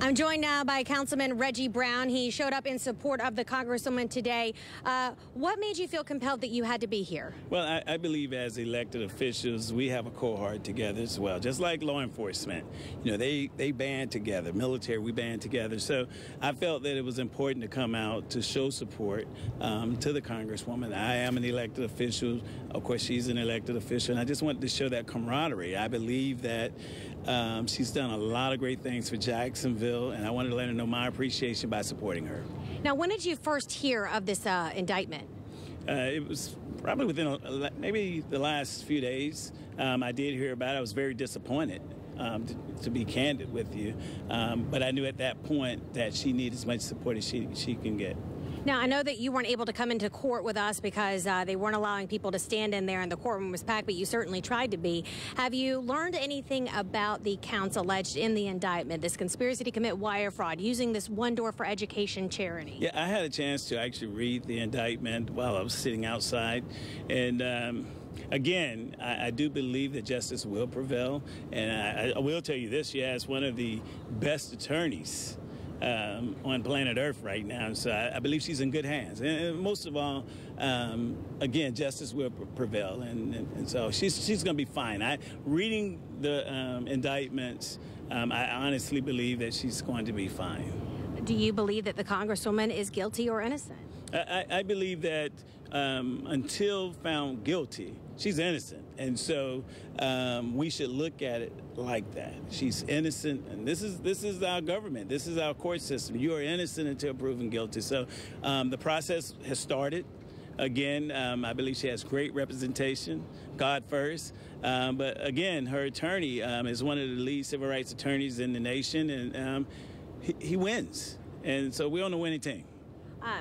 I'm joined now by Councilman Reggie Brown. He showed up in support of the Congresswoman today. What made you feel compelled that you had to be here? Well, I believe as elected officials, we have a cohort together as well, just like law enforcement. You know, they band together. Military, we band together. So I felt that it was important to come out to show support to the Congresswoman. I am an elected official. Of course, she's an elected official. And I just wanted to show that camaraderie. I believe that she's done a lot of great things for Jacksonville, and I wanted to let her know my appreciation by supporting her. Now, when did you first hear of this indictment? It was probably within maybe the last few days. I did hear about it. I was very disappointed, to be candid with you. But I knew at that point that she needed as much support as she can get. Now, I know that you weren't able to come into court with us because they weren't allowing people to stand in there and the courtroom was packed, but you certainly tried to be. Have you learned anything about the counts alleged in the indictment, this conspiracy to commit wire fraud, using this One Door for Education charity? Yeah, I had a chance to actually read the indictment while I was sitting outside. And again, I do believe that justice will prevail. And I will tell you this, she has one of the best attorneys on planet Earth right now. So I believe she's in good hands. And most of all, again, justice will prevail. And so she's going to be fine. Reading the indictments, I honestly believe that she's going to be fine. Do you believe that the Congresswoman is guilty or innocent? I believe that until found guilty, she's innocent. And so we should look at it like that. She's innocent, and this is our government. This is our court system. You are innocent until proven guilty. So the process has started. Again, I believe she has great representation, God first. But again, her attorney is one of the lead civil rights attorneys in the nation, and he wins. And so we're on the winning team.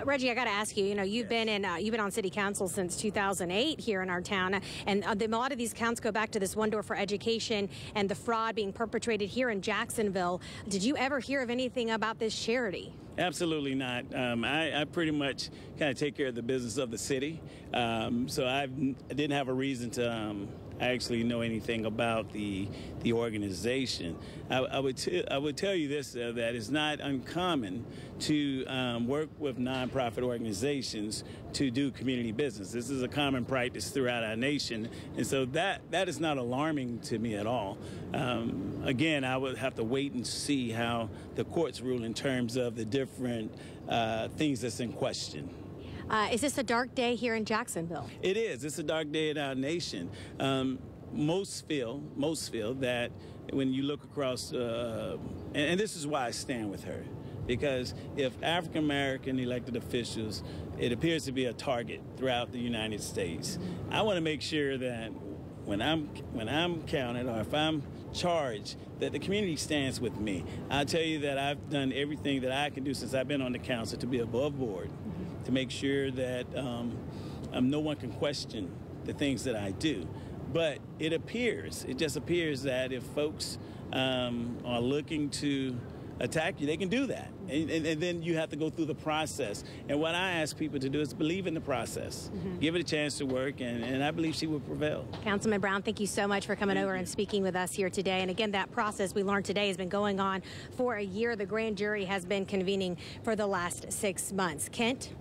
Reggie, I got to ask you, you've been on city council since 2008 here in our town, and a lot of these counts go back to this One Door for Education and the fraud being perpetrated here in Jacksonville. Did you ever hear of anything about this charity? Absolutely not. I pretty much kind of take care of the business of the city, so I didn't have a reason to actually know anything about the organization. I would tell you this, that it's not uncommon to work with nonprofit organizations to do community business. This is a common practice throughout our nation, and so that is not alarming to me at all. Again, I would have to wait and see how the courts rule in terms of the different things that's in question. Is this a dark day here in Jacksonville? It is. It's a dark day in our nation. Most feel that when you look across, and this is why I stand with her, because if African American elected officials, it appears to be a target throughout the United States. I want to make sure that when I'm counted, or if I'm charged, that the community stands with me. I'll tell you that I've done everything that I can do since I've been on the council to be above board, to make sure that no one can question the things that I do. But it just appears that if folks are looking to attack you, they can do that. And then you have to go through the process. And what I ask people to do is believe in the process. Give it a chance to work, and I believe she will prevail. Councilman Brown, thank you so much for coming over and speaking with us here today. And again, that process we learned today has been going on for a year. The grand jury has been convening for the last 6 months. Kent?